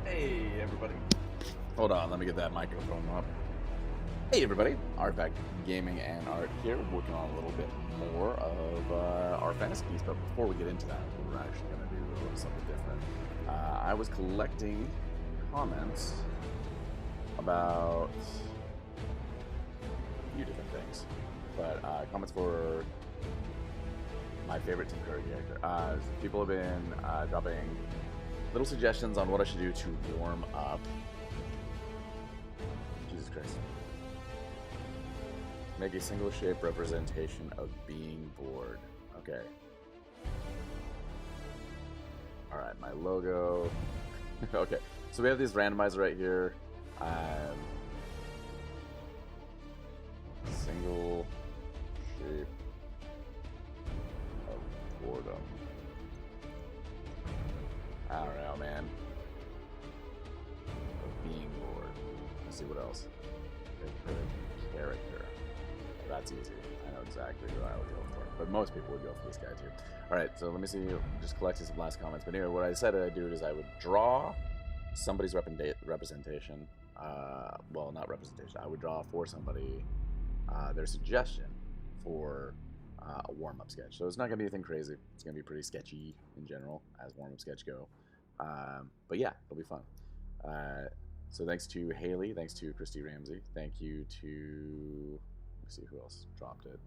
Hey everybody. Hold on, let me get that microphone up. Hey everybody, Artifact Gaming and Art here, working on a little bit more of our fantasy piece, but before we get into that, we're actually going to do a little something different. I was collecting comments about a few different things, but comments for my favorite Tim Curry character. People have been dropping little suggestions on what I should do to warm up. Jesus Christ. Make a single shape representation of being bored. Okay. Alright, my logo. Okay, so we have these randomizer right here. Single shape of boredom. I don't know, man. Of being bored. Let's see what else. Character. That's easy. I know exactly who I would go for. But most people would go for this guy too. Alright, so let me see. Just collecting some last comments. But anyway, what I said I'd do is I would draw somebody's representation. Well, not representation. I would draw for somebody their suggestion for a warm-up sketch. So it's not going to be anything crazy. It's going to be pretty sketchy in general, as warm-up sketch go. But yeah, it'll be fun. So thanks to Haley, thanks to Christy Ramsey, thank you to, let me see who else dropped it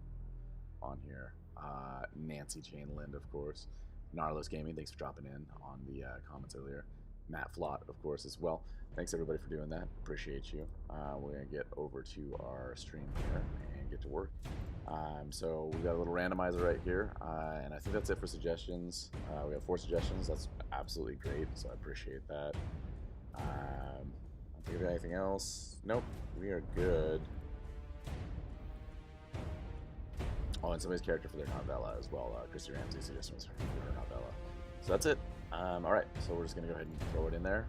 on here. Nancy Jane Lind, of course. Narlos Gaming, thanks for dropping in on the comments earlier. Matt Flott, of course, as well. Thanks everybody for doing that. Appreciate you. We're gonna get over to our stream here and get to work. So we've got a little randomizer right here, and I think that's it for suggestions. We have 4 suggestions. That's absolutely great, so I appreciate that. I don't think of anything else. Nope, we are good. Oh, and somebody's character for their novella as well. Christy Ramsey suggestion was for her novella. So that's it. Alright, so we're just going to go ahead and throw it in there.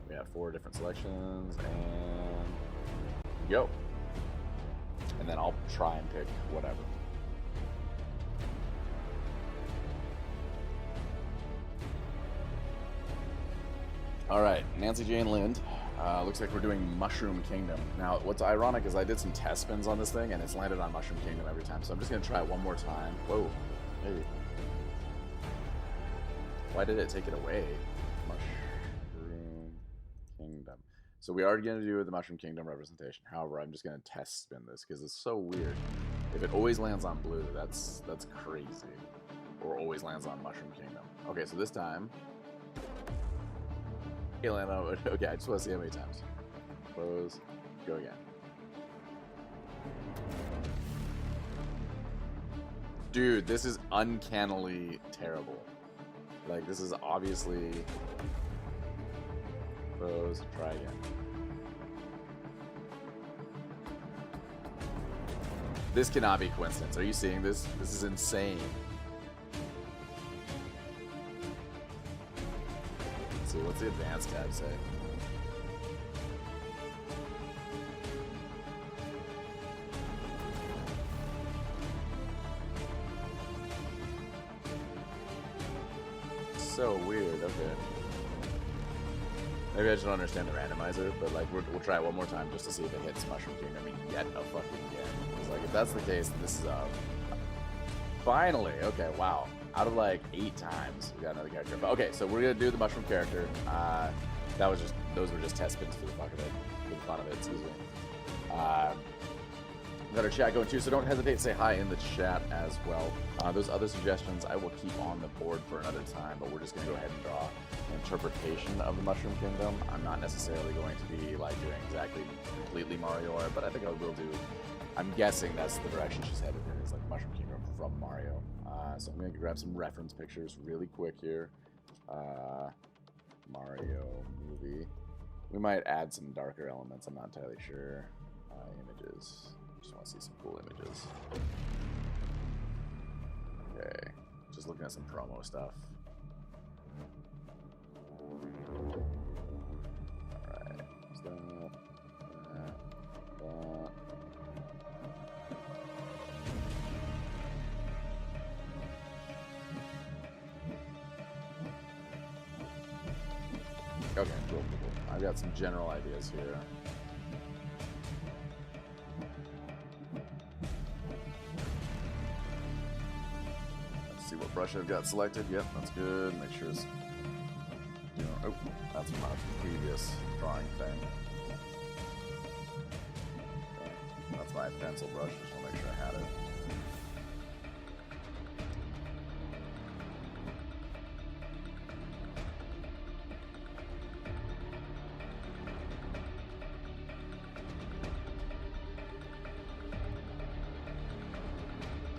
We have 4 different selections, and go. And then I'll try and pick whatever. All right, Nancy Jane Lind. Looks like we're doing Mushroom Kingdom. Now, what's ironic is I did some test spins on this thing, and it's landed on Mushroom Kingdom every time. So I'm just going to try it one more time. Whoa. Hey. Why did it take it away? Mushroom Kingdom. So we are going to do the Mushroom Kingdom representation. However, I'm just going to test spin this because it's so weird. If it always lands on blue, that's crazy. Or always lands on Mushroom Kingdom. Okay, so this time... Okay, I just want to see how many times. Close. Go again. Dude, this is uncannily terrible. Like, this is obviously... Close. Try again. This cannot be coincidence. Are you seeing this? This is insane. Let's see, what's the advanced tab say? So weird. Okay. Maybe I just don't understand the randomizer, but like we'll try it one more time just to see if it hits Mushroom Kingdom yet a fucking again. Because like if that's the case, then this is finally. Okay, wow. Out of like 8 times, we got another character. But okay, so we're gonna do the mushroom character. Those were just test spins for the fuck of it, for the fun of it. Excuse me. We got our chat going too, so don't hesitate to say hi in the chat as well. Those other suggestions I will keep on the board for another time, but we're just gonna go ahead and draw an interpretation of the Mushroom Kingdom. I'm not necessarily going to be like doing exactly completely Mario art, but I think I will do. I'm guessing that's the direction she's headed in, is like Mushroom Kingdom from Mario. So I'm going to grab some reference pictures really quick here. Mario movie. We might add some darker elements. I'm not entirely sure. Images. Just want to see some cool images. Okay. Just looking at some promo stuff. Alright. Okay, cool. I've got some general ideas here. Let's see what brush I've got selected. Yep, that's good. Make sure it's... Oh, that's my previous drawing thing. Okay, that's my pencil brush. Just want to make sure I had it.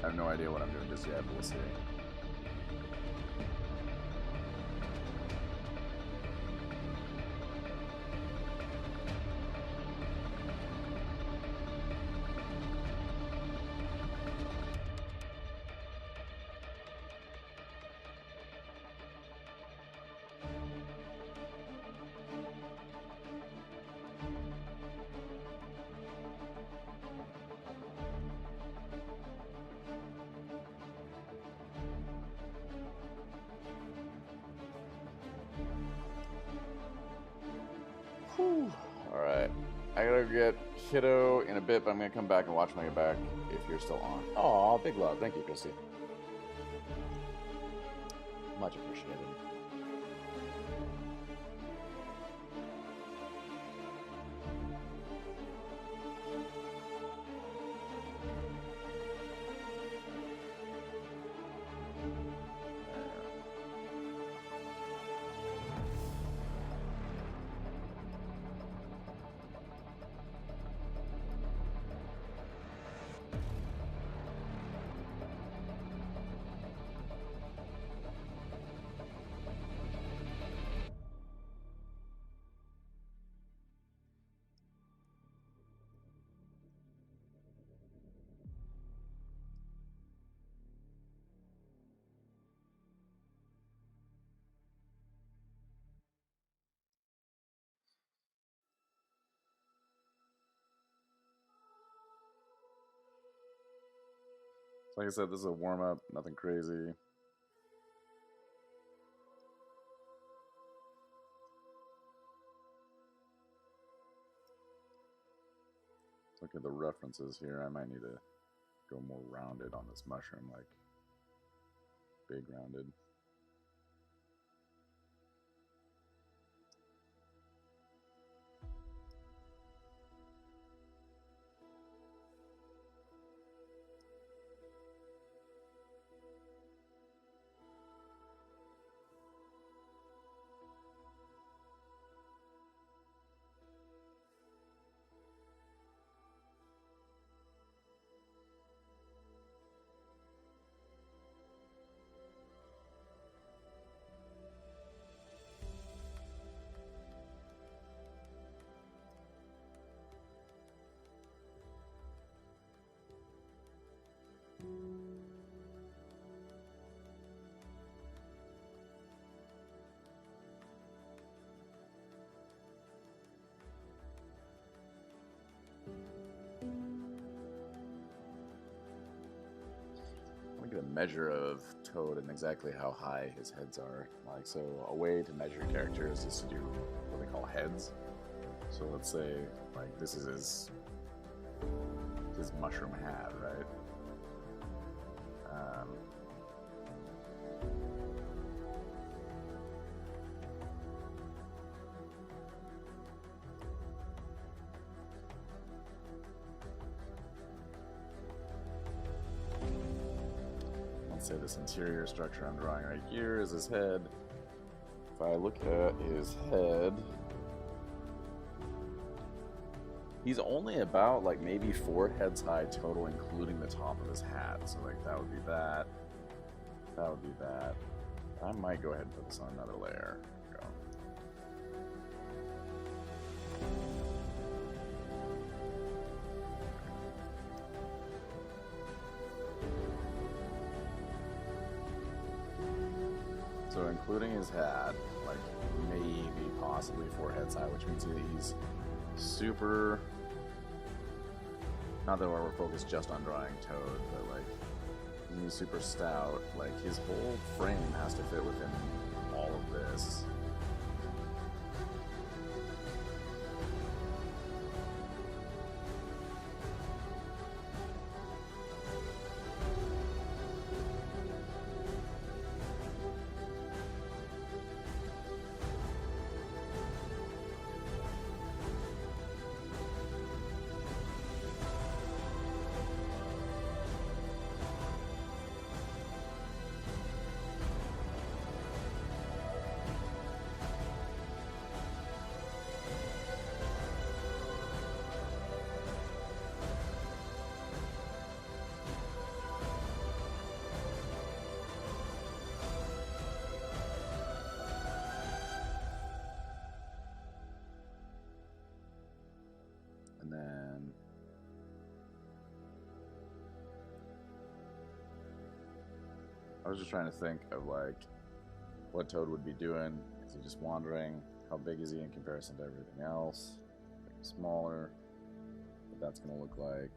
I have no idea what I'm doing just yet, but we'll see. Alright. I gotta get Kiddo in a bit, but I'm gonna come back and watch my back if you're still on. Aw, big love. Thank you, Christy. Much appreciated. Like I said, this is a warm-up, nothing crazy. look at the references here. I might need to go more rounded on this mushroom, like big rounded. Get a measure of Toad and exactly how high his heads are. Like, so a way to measure characters is to do what they call heads. So let's say, like, this is his mushroom hat, right? Say this interior structure I'm drawing right here is his head. If I look at his head, he's only about like maybe 4 heads high total, including the top of his hat. So like that would be that. That would be that. I might go ahead and put this on another layer. There we go. So including his hat, like maybe possibly 4 heads high, which means he's super, not that we're focused just on drawing Toad, but like he's super stout. Like his whole frame has to fit within all of this. And then I was just trying to think of like what Toad would be doing. Is he just wandering? How big is he in comparison to everything else? Like smaller. What that's going to look like.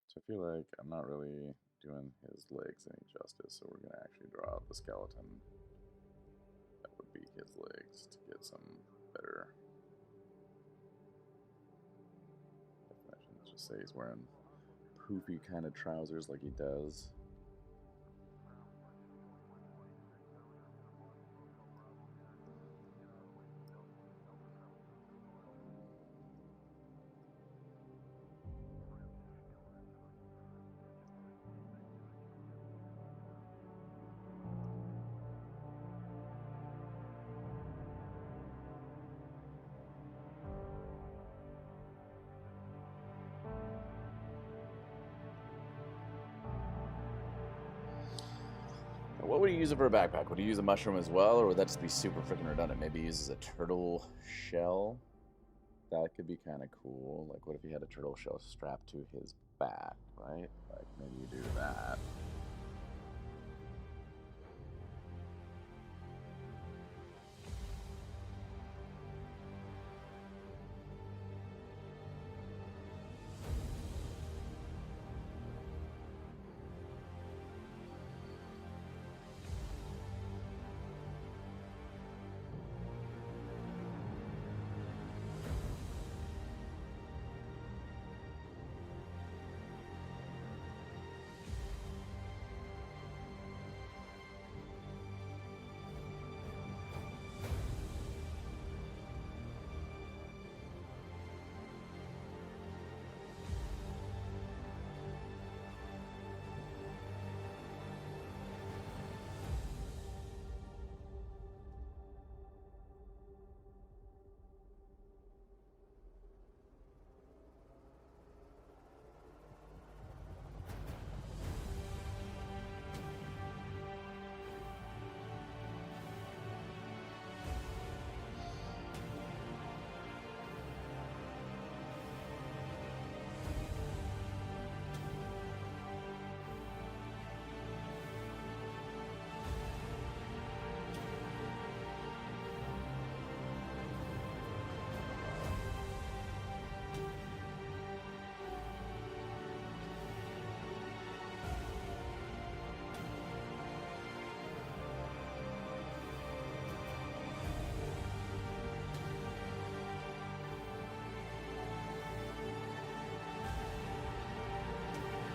So I feel like I'm not really doing his legs any justice, so we're going to actually draw out the skeleton. That would be his legs to get some better definition. Let's just say he's wearing poofy kind of trousers like he does. What would you use it for a backpack? Would you use a mushroom as well, or would that just be super freaking redundant? Maybe he uses a turtle shell? That could be kind of cool. Like, what if he had a turtle shell strapped to his back, right? Like maybe you do that.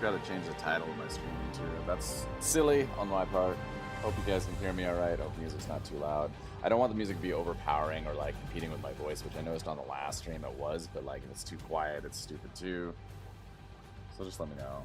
Gotta change the title of my stream too. That's silly on my part. Hope you guys can hear me alright. Hope the music's not too loud. I don't want the music to be overpowering or like competing with my voice, which I noticed on the last stream it was, but like if it's too quiet, it's stupid too. So just let me know.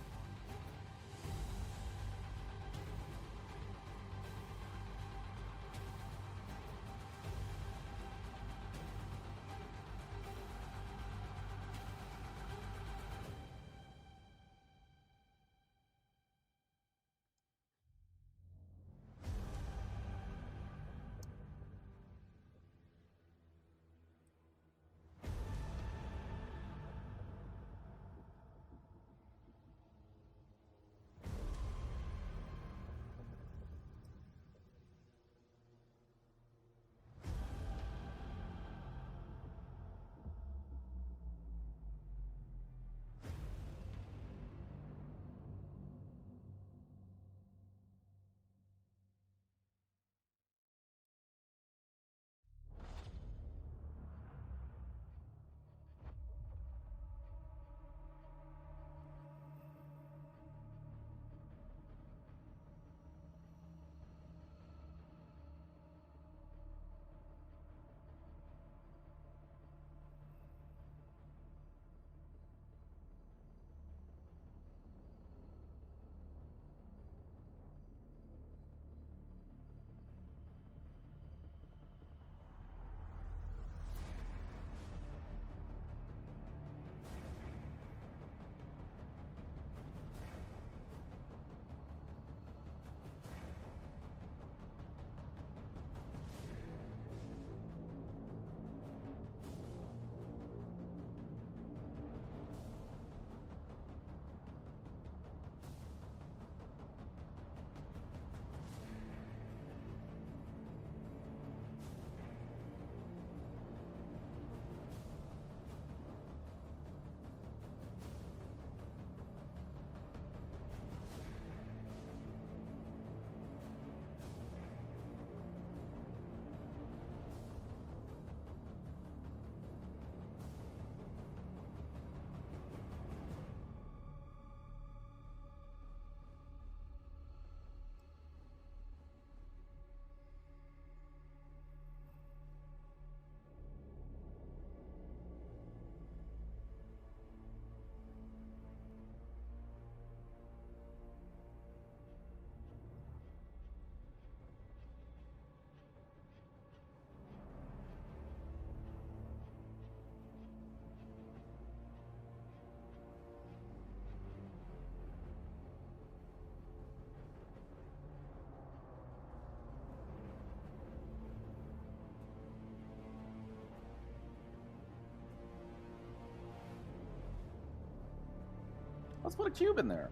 Let's put a cube in there.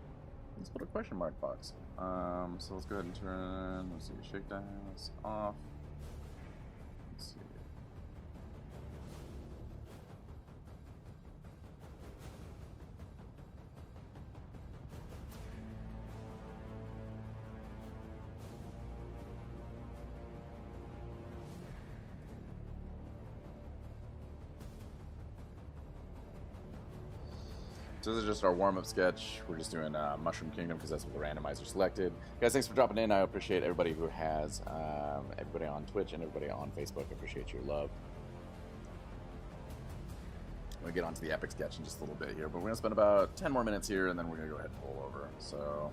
Let's put a question mark box. So let's go ahead and turn, let's see, shakedown is off. Let's see. So this is just our warm-up sketch. We're just doing Mushroom Kingdom because that's what the randomizer selected. Guys, thanks for dropping in. I appreciate everybody who has, everybody on Twitch and everybody on Facebook. I appreciate your love. I'm going to get onto the epic sketch in just a little bit here, but we're going to spend about 10 more minutes here, and then we're going to go ahead and pull over. So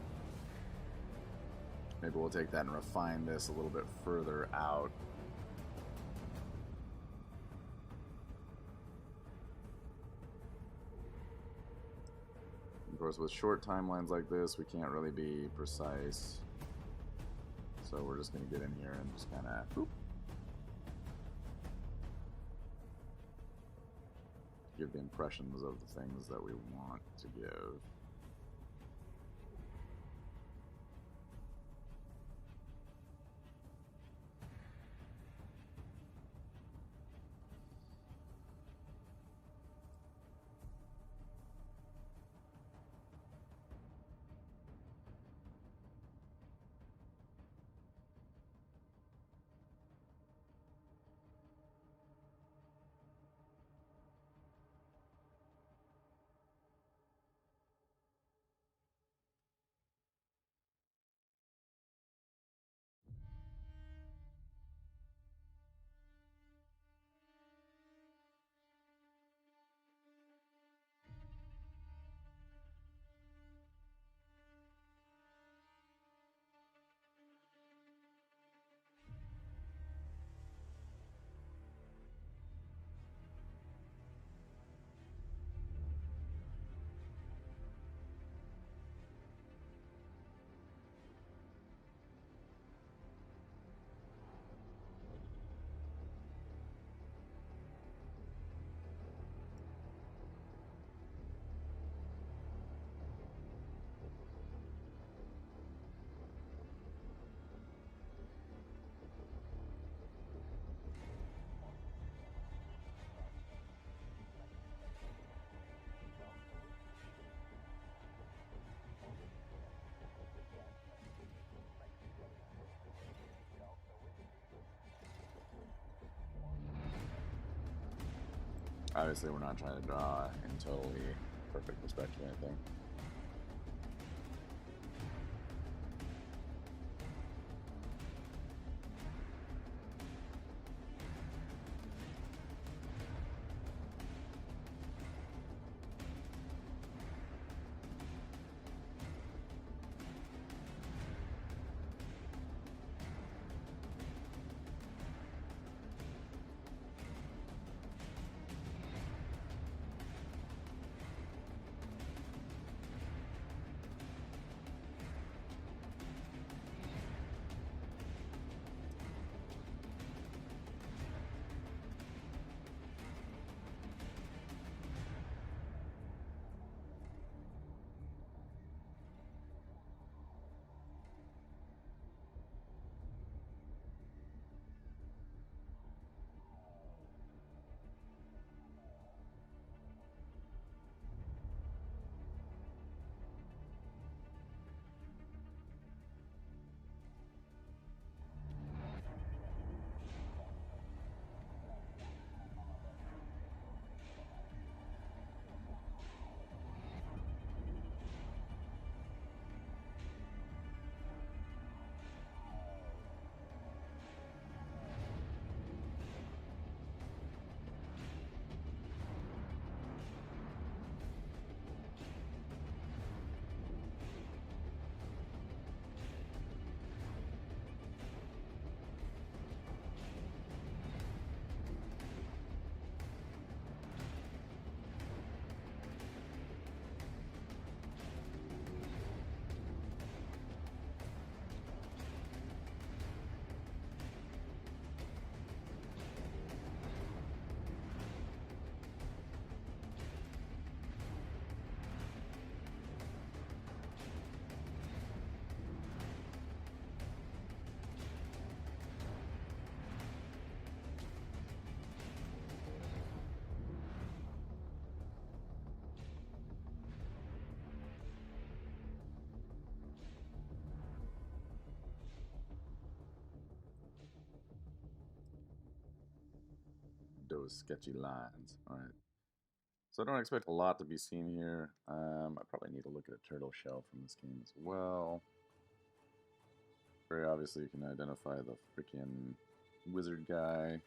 maybe we'll take that and refine this a little bit further out. Of course, with short timelines like this, we can't really be precise. So we're just going to get in here and just kind of give the impressions of the things that we want to give. Obviously, we're not trying to draw in totally perfect perspective or anything. those sketchy lines. All right. So I don't expect a lot to be seen here. I probably need to look at a turtle shell from this game as well. Very obviously, you can identify the freaking wizard guy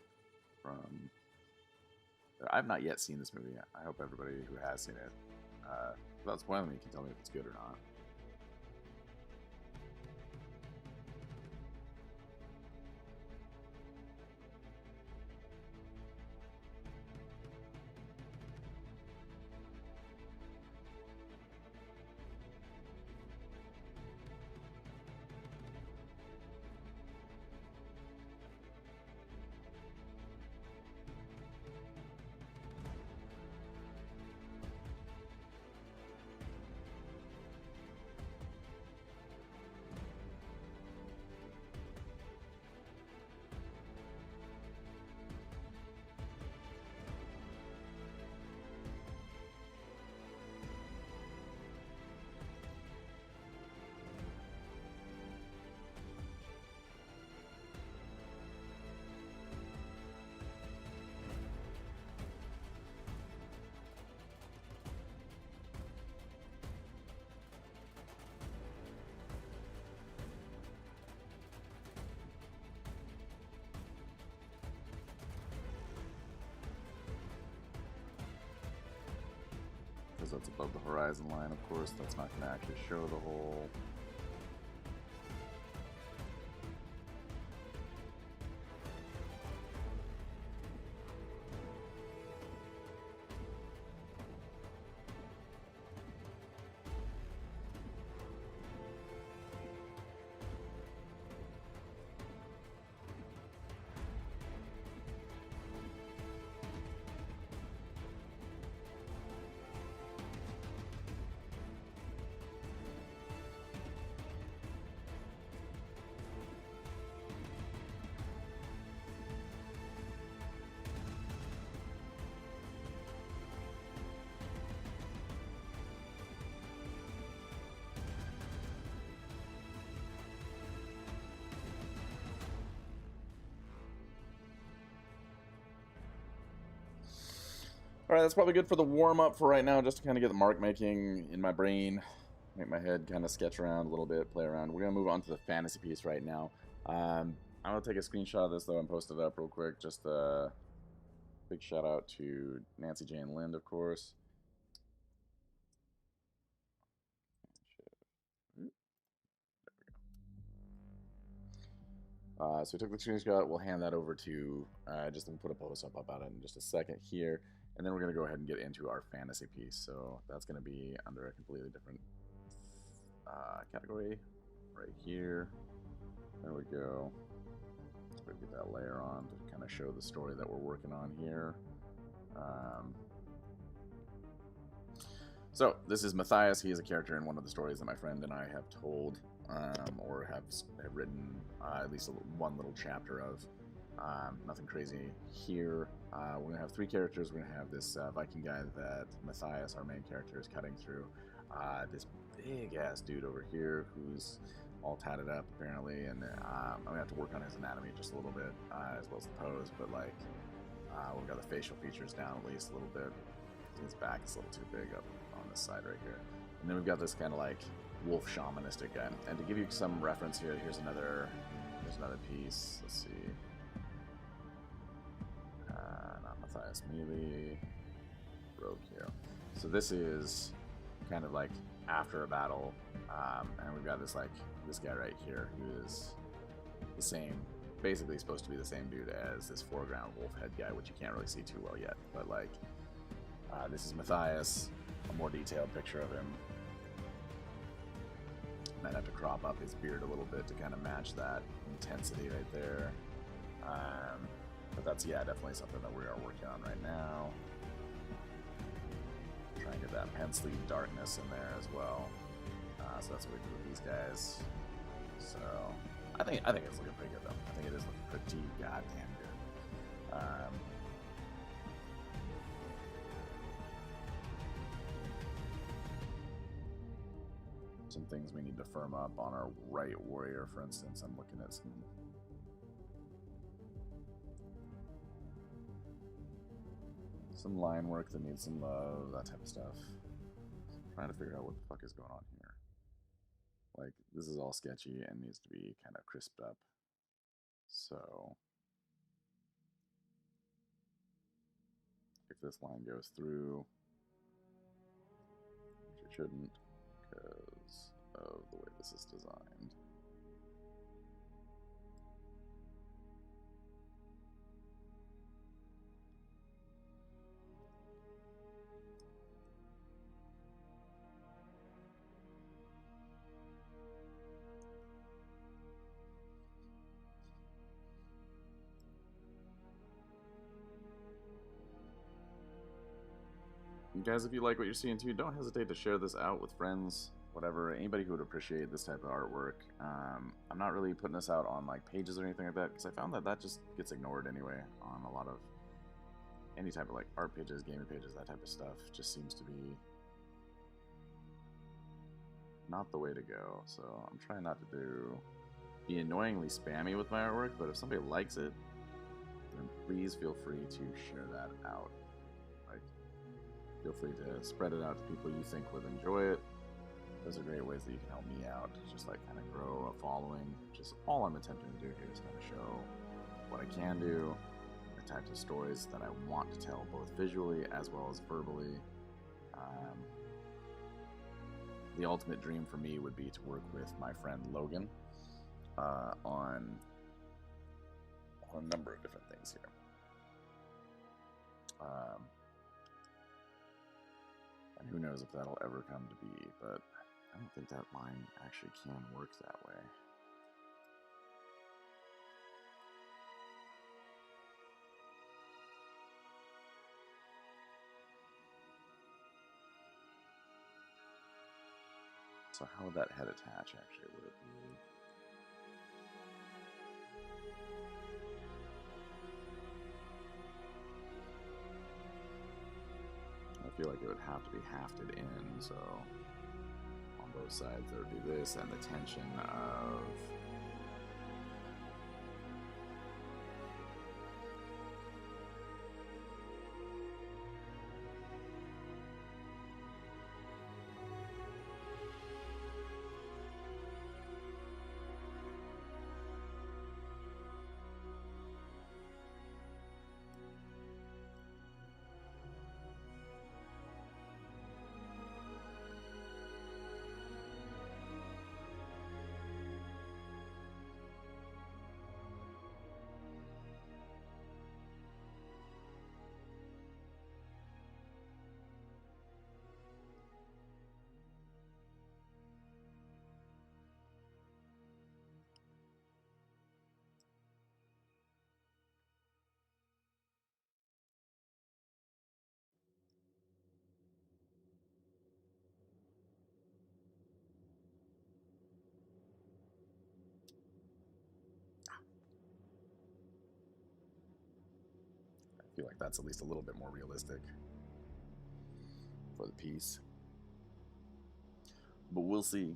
from... I've not yet seen this movie. I hope everybody who has seen it, without spoiling me, can tell me if it's good or not. Because that's above the horizon line, of course. That's not going to actually show the whole... Alright, that's probably good for the warm-up for right now, just to kind of get the mark making in my brain, make my head kind of sketch around a little bit, play around. We're going to move on to the fantasy piece right now. I'm going to take a screenshot of this, though, and post it up real quick. Just a big shout-out to Nancy Jane Lind, of course. So we took the screenshot. We'll hand that over to, just put a post up about it in just a second here. And then we're going to go ahead and get into our fantasy piece. So that's going to be under a completely different category right here. There we go. Let's get that layer on to kind of show the story that we're working on here. So this is Matthias. He is a character in one of the stories that my friend and I have told, or have written at least one little chapter of. Nothing crazy here. We're going to have 3 characters. We're going to have this Viking guy that Matthias, our main character, is cutting through. This big-ass dude over here who's all tatted up, apparently. And I'm going to have to work on his anatomy just a little bit, as well as the pose. But, like, we've got the facial features down at least a little bit. His back is a little too big up on this side right here. And then we've got this kind of, like, wolf shamanistic guy. And to give you some reference here, here's another piece. Let's see. Not Matthias Mealy. Rogue here. So this is kind of like after a battle, and we've got this guy right here who is the same, basically supposed to be the same dude as this foreground wolf head guy, which you can't really see too well yet. But like, this is Matthias, a more detailed picture of him. Might have to crop up his beard a little bit to kind of match that intensity right there. But that's, yeah, definitely something that we are working on right now. Try and get that pen sleeve darkness in there as well. So that's what we do with these guys. So I think it's looking pretty good though. I think it is looking pretty goddamn good. Some things we need to firm up on our right warrior, for instance. I'm looking at some. Some line work that needs some love, that type of stuff. Trying to figure out what the fuck is going on here. Like, this is all sketchy and needs to be kind of crisped up. So, if this line goes through, which it shouldn't because of the way this is designed. Guys, if you like what you're seeing too, don't hesitate to share this out with friends, whatever, anybody who would appreciate this type of artwork. I'm not really putting this out on like pages or anything like that because I found that that just gets ignored anyway on a lot of any type of like art pages, gaming pages, that type of stuff. Just seems to be not the way to go. So I'm trying not to be annoyingly spammy with my artwork, but if somebody likes it, then please feel free to share that out. Feel free to spread it out to people you think would enjoy it. Those are great ways that you can help me out to just like kind of grow a following. Just all I'm attempting to do here is kind of show what I can do, the types of stories that I want to tell, both visually as well as verbally. The ultimate dream for me would be to work with my friend Logan on a number of different things here. And who knows if that'll ever come to be, but I don't think that line actually can work that way. So how would that head attach actually? Would it be... I feel like it would have to be hafted in, so on both sides there would be this and the tension of I feel like that's at least a little bit more realistic for the piece. But we'll see.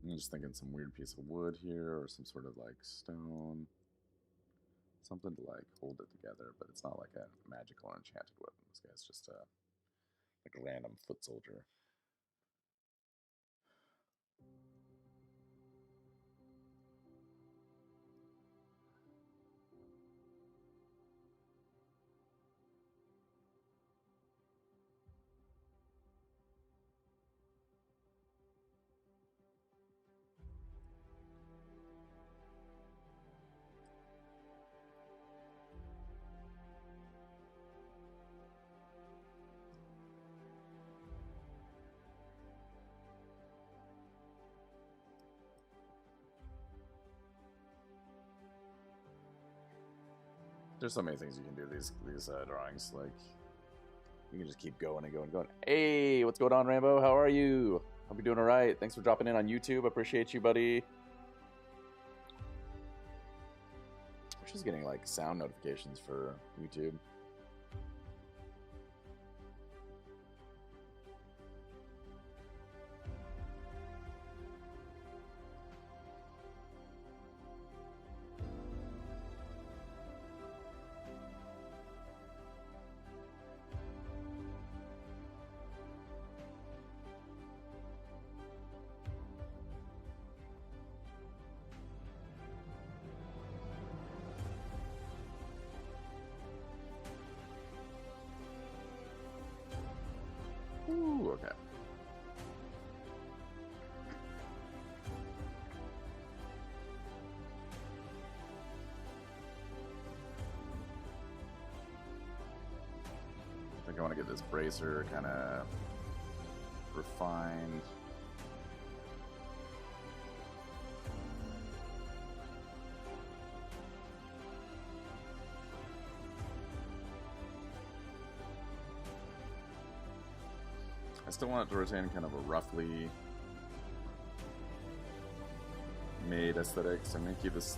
I'm just thinking some weird piece of wood here or some sort of like stone. Something to like hold it together, but it's not like a magical or enchanted weapon. This guy's just a like a random foot soldier. There's so many things you can do these drawings. Like you can just keep going and going and going. Hey, what's going on, Rambo? How are you? Hope you're doing all right. Thanks for dropping in on YouTube. Appreciate you, buddy. We're just getting like sound notifications for YouTube. Ooh, okay. I think I want to get this bracer kind of refined. I still want it to retain kind of a roughly made aesthetic, so I'm going to keep this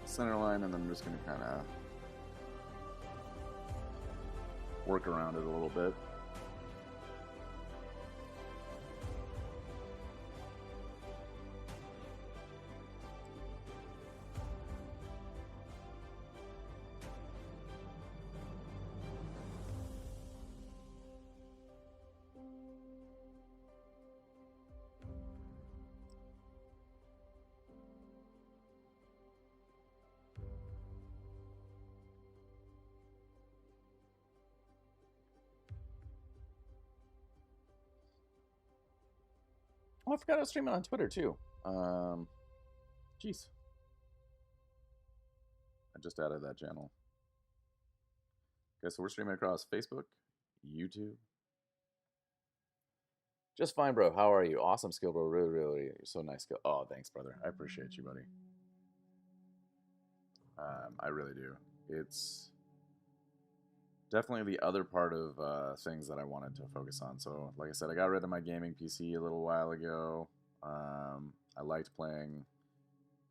center line, and then I'm just going to kind of work around it a little bit. Oh, I forgot I was streaming on Twitter too. Jeez. I just added that channel. Okay, so we're streaming across Facebook, YouTube. Just fine, bro. How are you? Awesome skill, bro. Really, really, you're so nice. Skill. Oh, thanks, brother. I appreciate you, buddy. I really do. It's definitely the other part of things that I wanted to focus on. So, like I said, I got rid of my gaming PC a little while ago. I liked playing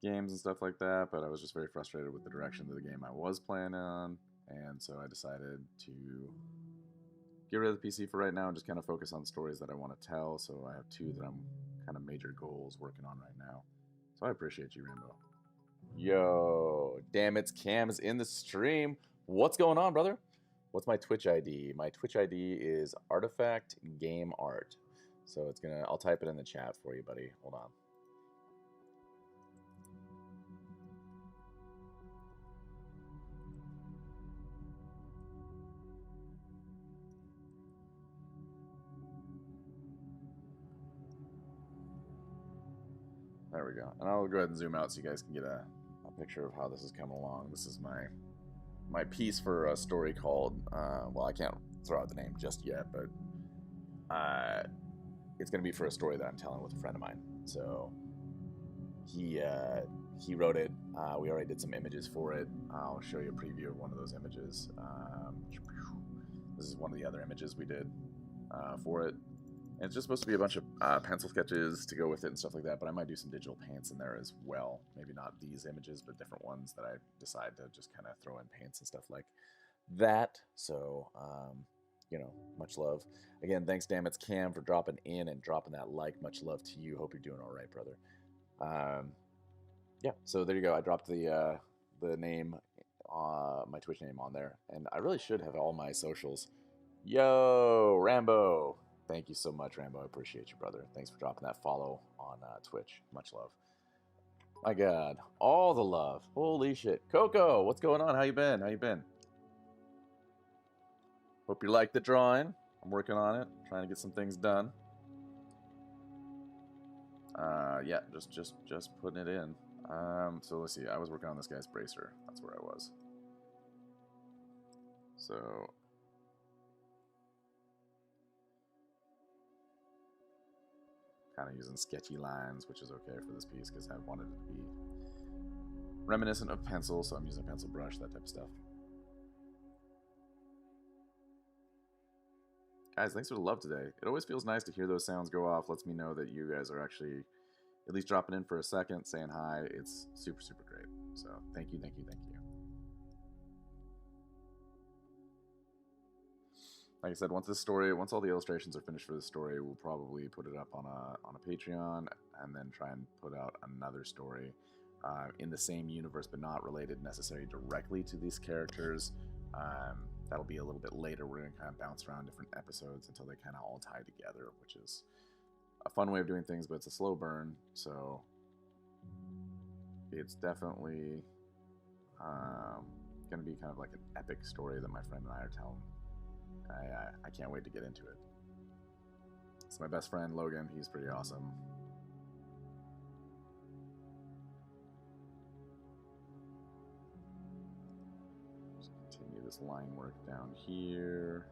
games and stuff like that, but I was just very frustrated with the direction of the game I was playing on, and so I decided to get rid of the PC for right now and just kind of focus on stories that I want to tell. So I have two that I'm kind of major goals working on right now. So I appreciate you, Rainbow. Yo, damn, it's Cam's in the stream. What's going on, brother? What's my Twitch ID? My Twitch ID is Artifact Game Art. So it's gonna, I'll type it in the chat for you, buddy. Hold on. There we go. And I'll go ahead and zoom out so you guys can get a picture of how this is coming along. This is my piece for a story called, well, I can't throw out the name just yet, but it's going to be for a story that I'm telling with a friend of mine. So he wrote it. We already did some images for it. I'll show you a preview of one of those images. This is one of the other images we did for it. And it's just supposed to be a bunch of pencil sketches to go with it and stuff like that, but I might do some digital paints in there as well. Maybe not these images, but different ones that I decide to just kind of throw in paints and stuff like that. So you know, much love. Again, thanks, damn it's Cam, for dropping in and dropping that like. Much love to you. Hope you're doing all right, brother. Yeah, so there you go. I dropped the name, my Twitch name on there, and I really should have all my socials. Yo, Rambo. Thank you so much, Rambo. I appreciate you, brother. Thanks for dropping that follow on Twitch. Much love. My God, all the love. Holy shit, Coco, what's going on? How you been? How you been? Hope you like the drawing. I'm working on it, trying to get some things done. Yeah, just putting it in. So let's see. I was working on this guy's bracer. That's where I was. So kind of using sketchy lines, which is okay for this piece because I wanted it to be reminiscent of pencil, so I'm using a pencil brush, that type of stuff. Guys, thanks for the love today. It always feels nice to hear those sounds go off. Lets me know that you guys are actually at least dropping in for a second, saying hi. It's super, super great. So thank you, thank you, thank you. Like I said, once all the illustrations are finished for this story, we'll probably put it up on a Patreon, and then try and put out another story in the same universe, but not related necessarily directly to these characters. That'll be a little bit later. We're going to kind of bounce around different episodes until they kind of all tie together, which is a fun way of doing things, but it's a slow burn, so it's definitely going to be kind of like an epic story that my friend and I are telling. I can't wait to get into it. It's my best friend, Logan. He's pretty awesome. Just continue this line work down here.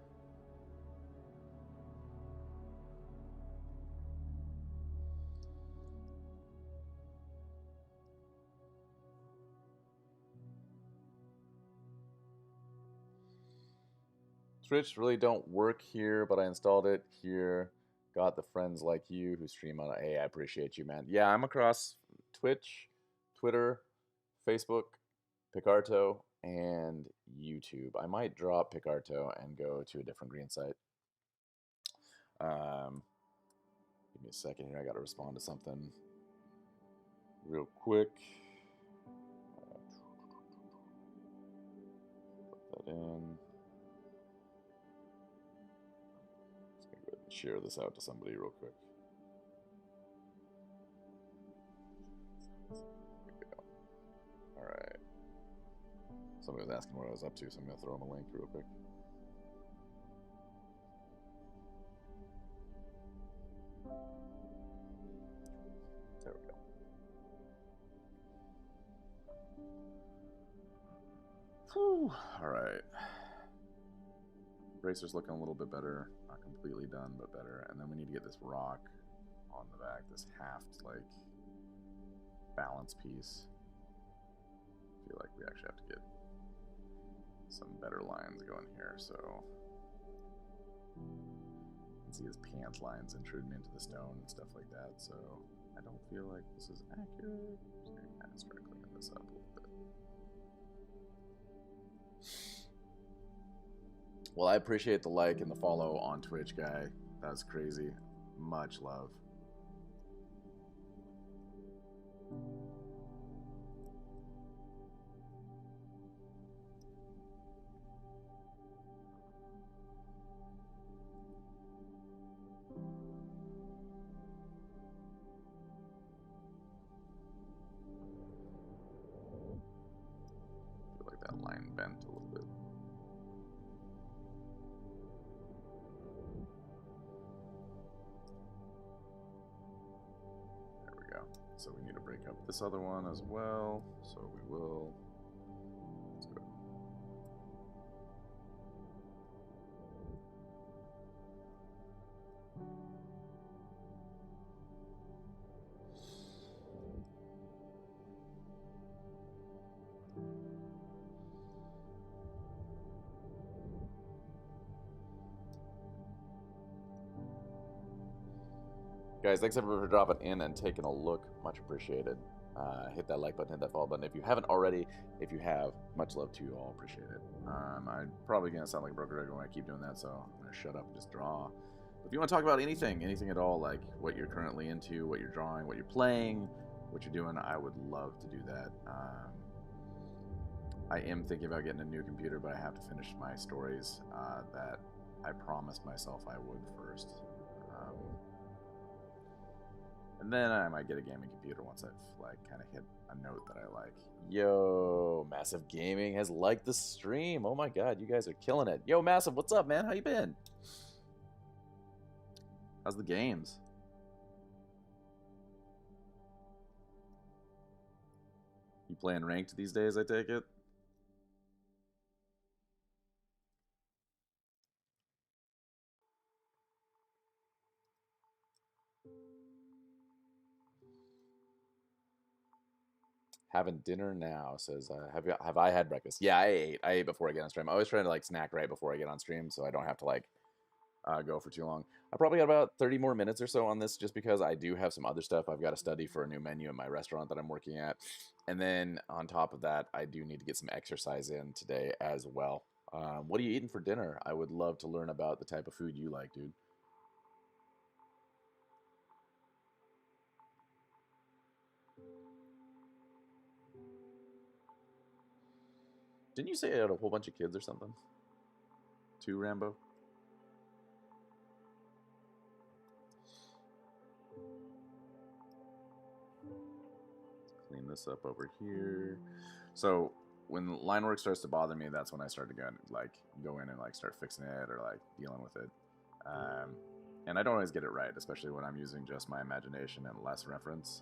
Twitch really don't work here, but I installed it here. Got the friends like you who stream on. Hey, I appreciate you, man. Yeah, I'm across Twitch, Twitter, Facebook, Picarto, and YouTube. I might drop Picarto and go to a different green site. Give me a second here. I got to respond to something real quick. Put that in. Share this out to somebody real quick. Alright. Somebody was asking what I was up to, so I'm going to throw them a link real quick. There we go. Whew. Alright. Bracer's looking a little bit better. Not completely done, but better. And then we need to get this rock on the back, this haft, like, balance piece. I feel like we actually have to get some better lines going here, so you can see his pant lines intruding into the stone and stuff like that, so I don't feel like this is accurate. So I'm gonna kind of start cleaning this up a little bit. Well, I appreciate the like and the follow on Twitch, guy. That's crazy. Much love. I feel like that line bent a little bit. So we need to break up this other one as well. So we will. Let's go. Guys, thanks everybody for dropping in and taking a look. Much appreciated. hit that like button, hit that follow button if you haven't already. If you have, much love to you all. Appreciate it. I'm probably going to sound like a broken record when I keep doing that, so I'm going to shut up and just draw. If you want to talk about anything at all, like what you're currently into, what you're drawing, what you're playing, what you're doing, I would love to do that. I am thinking about getting a new computer, but I have to finish my stories that I promised myself I would first. And then I might get a gaming computer once I've like kind of hit a note that I like. Yo, Massive Gaming has liked the stream. Oh my god, you guys are killing it. Yo, Massive, what's up, man? How you been? How's the games? You playing ranked these days, I take it? Having dinner now, says, have I had breakfast? Yeah, I ate before I get on stream. I always try to like snack right before I get on stream so I don't have to like go for too long. I probably got about 30 more minutes or so on this just because I do have some other stuff. I've got to study for a new menu at my restaurant that I'm working at. And then on top of that, I do need to get some exercise in today as well. What are you eating for dinner? I would love to learn about the type of food you like, dude. Didn't you say you had a whole bunch of kids or something? 2, Rambo? Clean this up over here. So when line work starts to bother me, that's when I start to go in and like start fixing it or like dealing with it. And I don't always get it right, especially when I'm using just my imagination and less reference.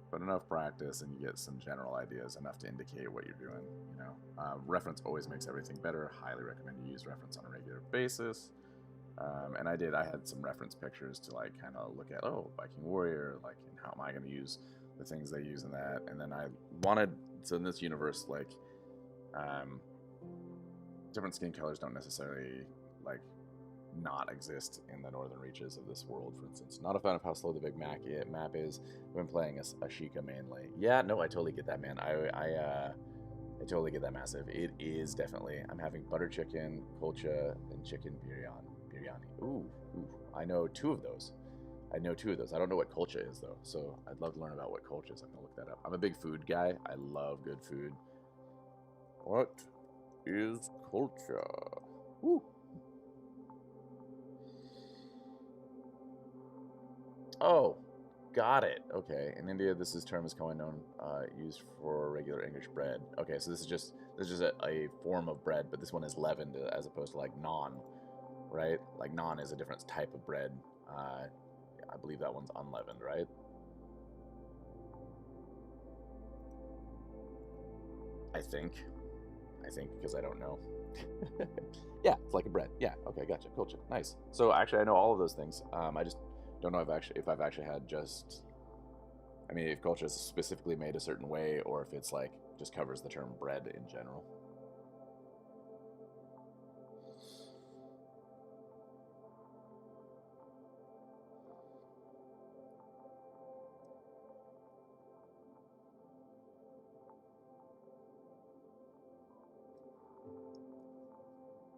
But enough practice and you get some general ideas, enough to indicate what you're doing, you know. Reference always makes everything better. Highly recommend you use reference on a regular basis. And I had some reference pictures to like kind of look at, oh, Viking Warrior, like, and how am I going to use the things they use in that? And then I wanted, so in this universe, like, different skin colors don't necessarily like not exist in the northern reaches of this world, for instance. Not a fan of how slow the big map is when playing Ashika mainly. Yeah, no, I totally get that, man. I totally get that, Massive. It is definitely. I'm having butter chicken, kolcha, and chicken biryani. Ooh, I know 2 of those. I don't know what kolcha is though, so I'd love to learn about what kolcha is. I'm gonna look that up. I'm a big food guy. I love good food. What is kolcha? Ooh. Oh, got it. Okay. In India, this term is commonly known, used for regular English bread. Okay, so this is just a form of bread, but this one is leavened as opposed to like naan, right? Like naan is a different type of bread. I believe that one's unleavened, right? I think because I don't know. Yeah, it's like a bread. Yeah. Okay, gotcha. Culture. Nice. So actually, I know all of those things. I just don't know if I've actually had just. I mean, if culture is specifically made a certain way, or if it's like just covers the term bread in general.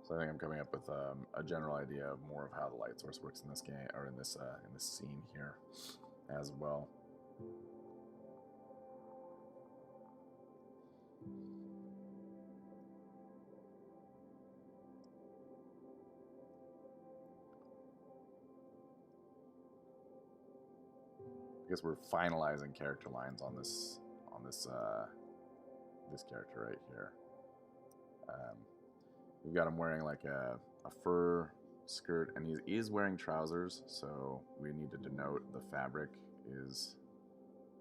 So I think I'm coming up with a general idea of more of how the light source works in this game or in this scene here, as well. I guess we're finalizing character lines on this this character right here. We've got him wearing like a fur skirt, and he is wearing trousers, so we need to denote the fabric is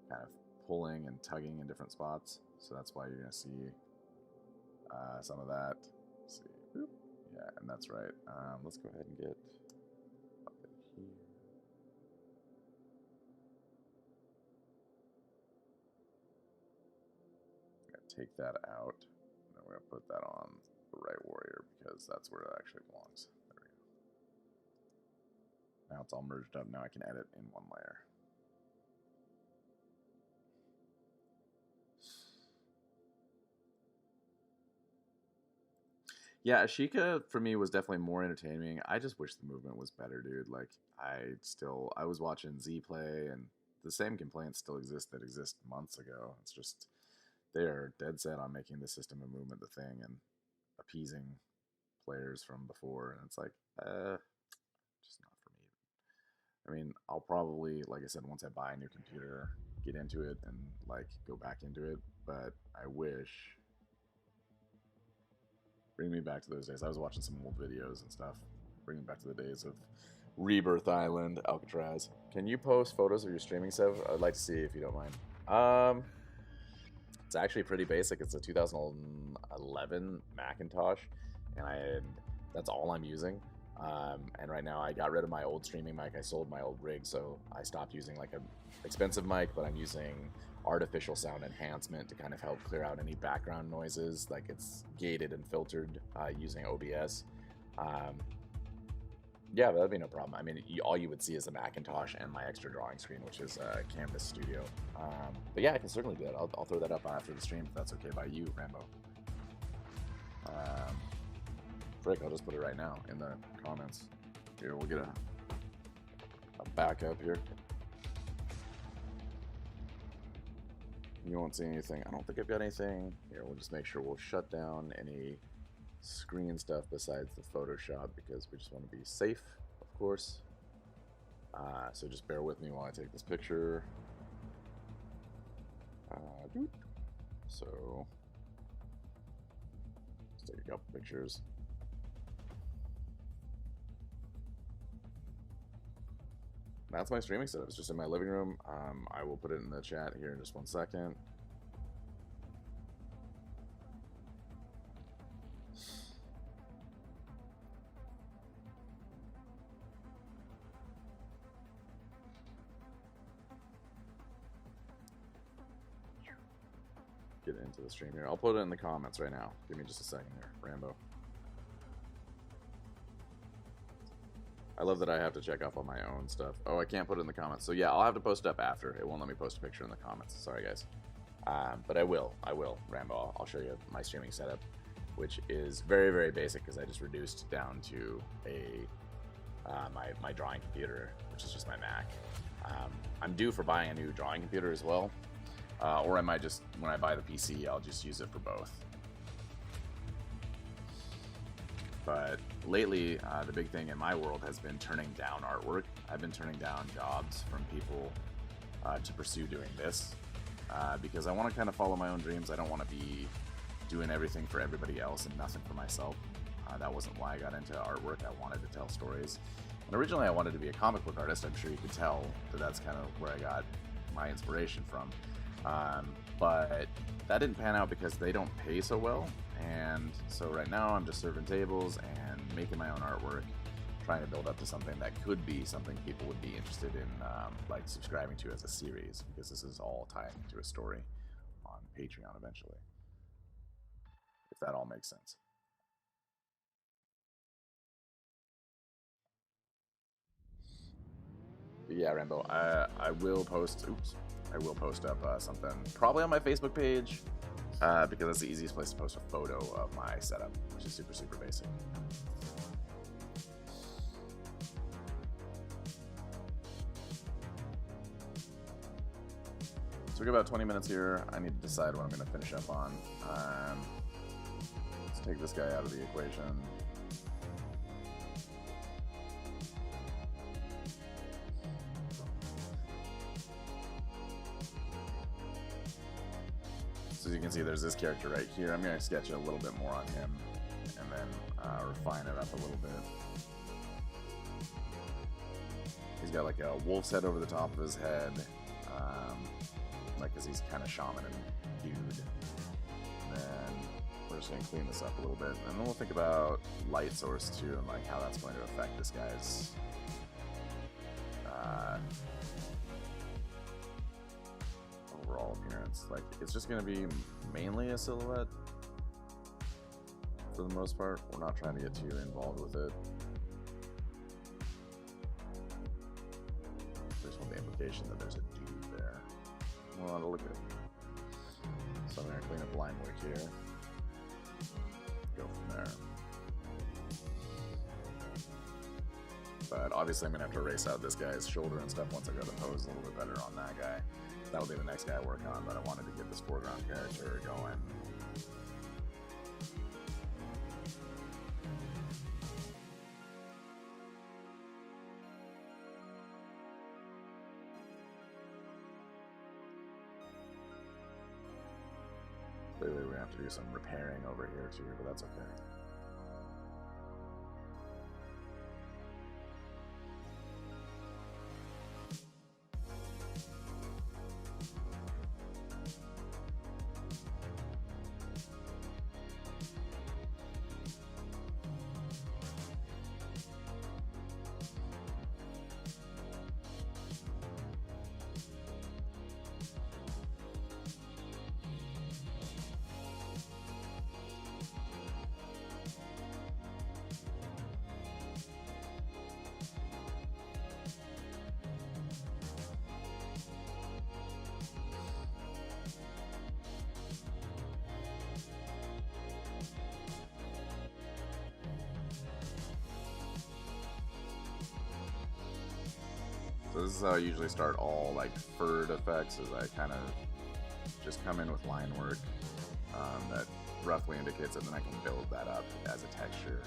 kind of pulling and tugging in different spots. So that's why you're going to see some of that. Let's see. Boop. Yeah, and that's right. Let's go ahead and get up in here. I'm going to take that out, and then we're going to put that on the right warrior because that's where it actually belongs. There we go. Now it's all merged up. Now I can edit in one layer. Yeah, Ashika for me was definitely more entertaining. I just wish the movement was better, dude. Like I was watching Z play, and the same complaints still exist that exist months ago. It's just they are dead set on making the system of movement the thing and appeasing players from before, and it's like, just not for me. I mean, I'll probably, like I said, once I buy a new computer, get into it and like go back into it. But I wish bring me back to those days. I was watching some old videos and stuff. Bring me back to the days of Rebirth Island, Alcatraz. Can you post photos of your streaming stuff? I'd like to see if you don't mind. It's actually pretty basic. It's a 2011 Macintosh, and that's all I'm using. And right now, I got rid of my old streaming mic. I sold my old rig, so I stopped using like an expensive mic, but I'm using artificial sound enhancement to kind of help clear out any background noises. Like it's gated and filtered using OBS. Yeah, that'd be no problem. I mean, all you would see is the Macintosh and my extra drawing screen, which is Canvas Studio. But yeah, I can certainly do that. I'll throw that up after the stream if that's okay by you, Rambo. Frick, I'll just put it right now in the comments. Here, we'll get a backup here. You won't see anything. I don't think I've got anything. Here, we'll just make sure we'll shut down any screen stuff besides the Photoshop because we just want to be safe, of course. So just bear with me while I take this picture. So let's take a couple pictures. That's my streaming setup. It's just in my living room. I will put it in the chat here in just 1 second. Get into the stream here. I'll put it in the comments right now. Give me just a second here, Rambo. I love that I have to check off on my own stuff. Oh, I can't put it in the comments. So yeah, I'll have to post it up after. It won't let me post a picture in the comments. Sorry, guys. But I will, Rambo. I'll show you my streaming setup, which is very, very basic because I just reduced down to my drawing computer, which is just my Mac. I'm due for buying a new drawing computer as well. Or I might just, when I buy the PC, I'll just use it for both. But lately, the big thing in my world has been turning down artwork. I've been turning down jobs from people to pursue doing this because I want to kind of follow my own dreams. I don't want to be doing everything for everybody else and nothing for myself. That wasn't why I got into artwork. I wanted to tell stories. And originally I wanted to be a comic book artist. I'm sure you could tell that that's kind of where I got my inspiration from. But that didn't pan out because they don't pay so well. And so right now I'm just serving tables and making my own artwork, trying to build up to something that could be something people would be interested in, like subscribing to as a series, because this is all tying into a story on Patreon eventually, if that all makes sense. But yeah, Rambo, I will post. Oops, I will post up something probably on my Facebook page. Because that's the easiest place to post a photo of my setup, which is super, super basic. So we got about 20 minutes here. I need to decide what I'm going to finish up on. Let's take this guy out of the equation. So as you can see, there's this character right here. I'm going to sketch a little bit more on him and then refine it up a little bit. He's got like a wolf's head over the top of his head, like because he's kind of shaman and dude. And then we're just going to clean this up a little bit. And then we'll think about light source too and like how that's going to affect this guy's overall appearance. Like, it's just going to be mainly a silhouette for the most part. We're not trying to get too involved with it. There's one the implication that there's a dude there. We'll have to look at it. So I'm going to clean up line work here. Go from there. But obviously I'm going to have to race out this guy's shoulder and stuff once I got the pose a little bit better on that guy. That'll be the next guy I work on, but I wanted to get this foreground character going. Clearly we're going to have to do some repairing over here too, but that's okay. So this is how I usually start all like furred effects, is I kind of just come in with line work that roughly indicates it, and then I can build that up as a texture.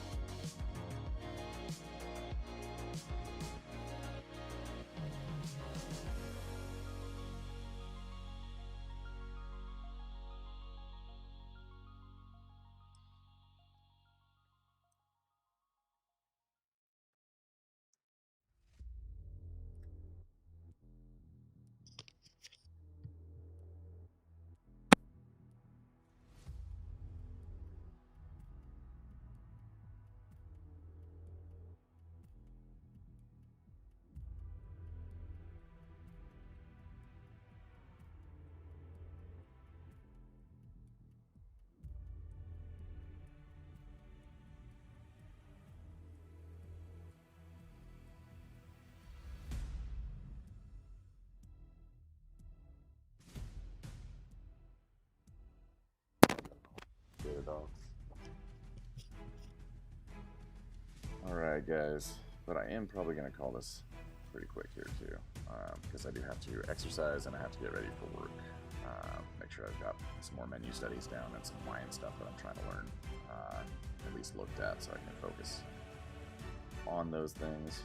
Alright guys, but I am probably going to call this pretty quick here too, because I do have to exercise and I have to get ready for work. Make sure I've got some more menu studies down and some wine stuff that I'm trying to learn, at least looked at, so I can focus on those things.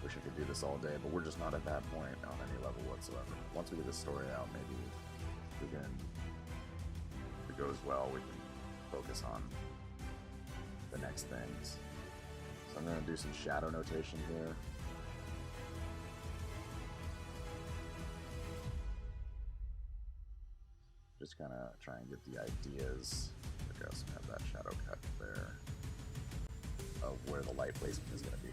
Wish I could do this all day, but we're just not at that point on any level whatsoever. Once we get this story out, maybe we can, if it goes well, we can focus on the next things. So I'm going to do some shadow notation here. Just kind of try and get the ideas. There we go, so we have that shadow cut there of where the light placement is going to be.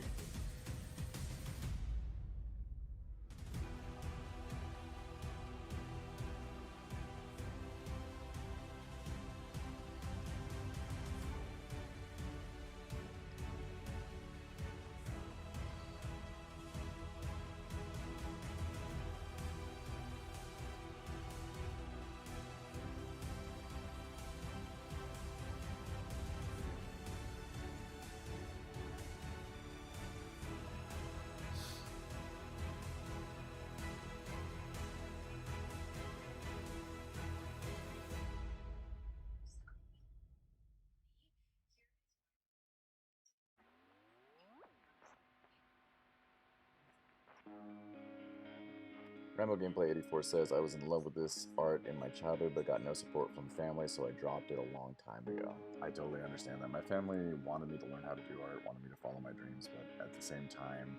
Rambo Gameplay 84 says, I was in love with this art in my childhood but got no support from family, so I dropped it a long time ago. I totally understand that. My family wanted me to learn how to do art, wanted me to follow my dreams, but at the same time,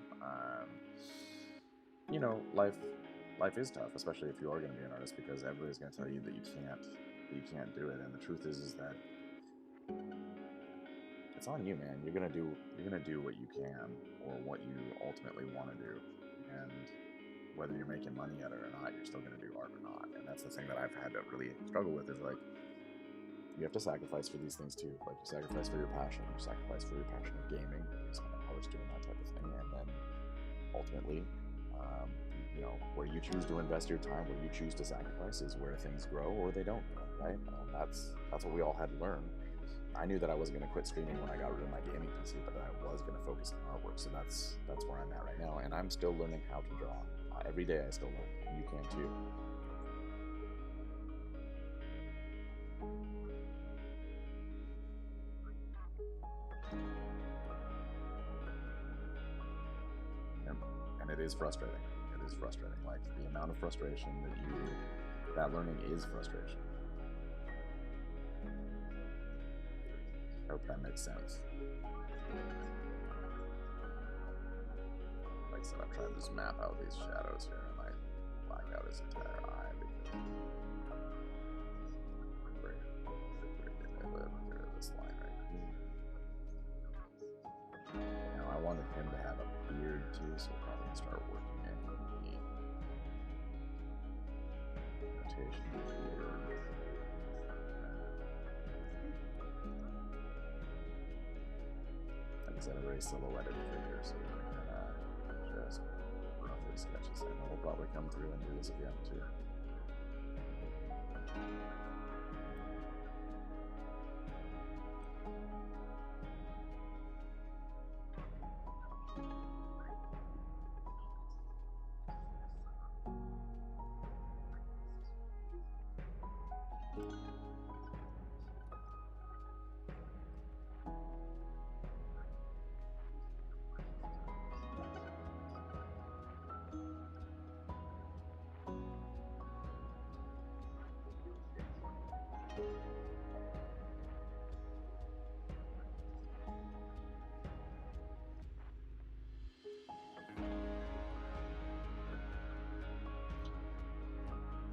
you know, life is tough, especially if you are going to be an artist, because everybody's going to tell you that you can't do it, and the truth is that it's on you, man. You're gonna do what you can, or what you ultimately want to do, and whether you're making money at it or not, you're still going to do art or not. And that's the thing that I've had to really struggle with, is like, you have to sacrifice for these things too. Like, you sacrifice for your passion, you sacrifice for your passion of gaming, you spend hours doing that type of thing, and then ultimately, you know, where you choose to invest your time, where you choose to sacrifice, is where things grow or they don't grow, right? That's what we all had to learn. I knew that I wasn't going to quit streaming when I got rid of my gaming PC, but I was going to focus on artwork. So that's where I'm at right now, and I'm still learning how to draw. Every day I still learn. You can too. And it is frustrating. It is frustrating. Like the amount of frustration that learning is frustration. I hope that makes sense. Like I said, I'm trying to just map out these shadows here and like black out his entire eye because where they live through this line right here. Now I wanted him to have a beard too, so we're probably gonna start working in the rotation of beard. Like I said, a very silhouetted figure, so we're gonna just roughly sketch this in. And we'll probably come through and do this again too.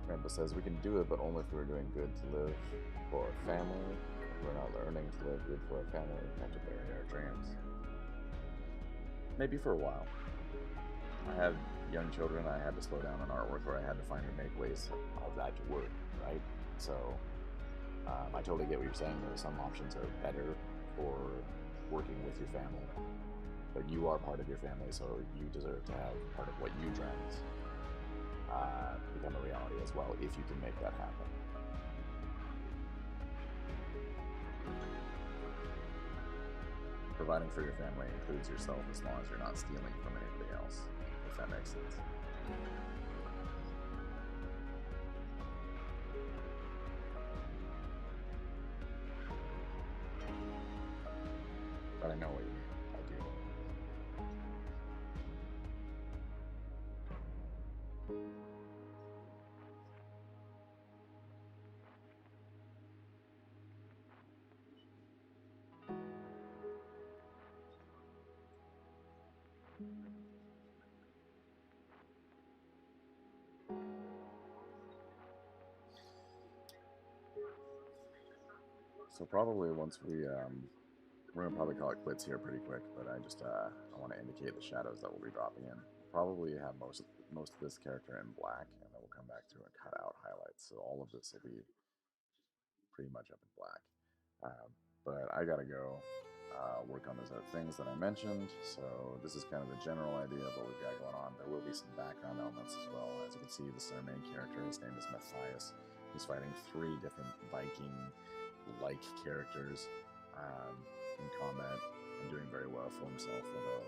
Rambo says we can do it, but only if we're doing good to live for our family. If we're not learning to live good for our family, we have to bury our dreams. Maybe for a while. I had young children, I had to slow down on artwork, or I had to find and make ways of that to work, right? So I totally get what you're saying. There are some options are better for working with your family, but you are part of your family, so you deserve to have part of what you dreamt become a reality as well, if you can make that happen. Providing for your family includes yourself, as long as you're not stealing from anybody else, if that makes sense. But I know what you mean. I do. So probably once we're gonna probably call it quits here pretty quick, but I want to indicate the shadows that we'll be dropping in. Probably have most of this character in black, and then we'll come back through and cut out highlights. So all of this will be pretty much up in black. But I gotta go work on those other things that I mentioned. So this is kind of the general idea of what we've got going on. There will be some background elements as well. As you can see, this is our main character. His name is Matthias. He's fighting 3 different Viking-like characters in combat and doing very well for himself. Although,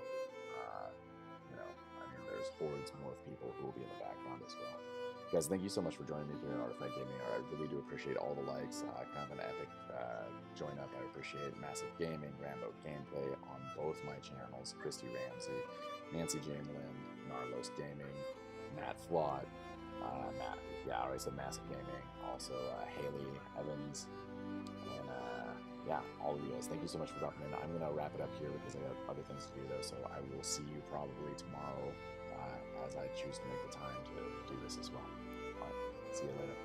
there's hordes more of people who will be in the background as well. Guys, thank you so much for joining me here at Artifact Gaming. I really do appreciate all the likes. Kind of an epic join up. I appreciate Massive Gaming, Rambo Gameplay on both my channels, Christy Ramsey, Nancy Jane Lind, Narlos Gaming, Matt Flott, I already said Massive Gaming, also Haley Evans, and all of you guys. Thank you so much for dropping in. I'm going to wrap it up here because I have other things to do though, so I will see you probably tomorrow as I choose to make the time to do this as well. All right, see you later.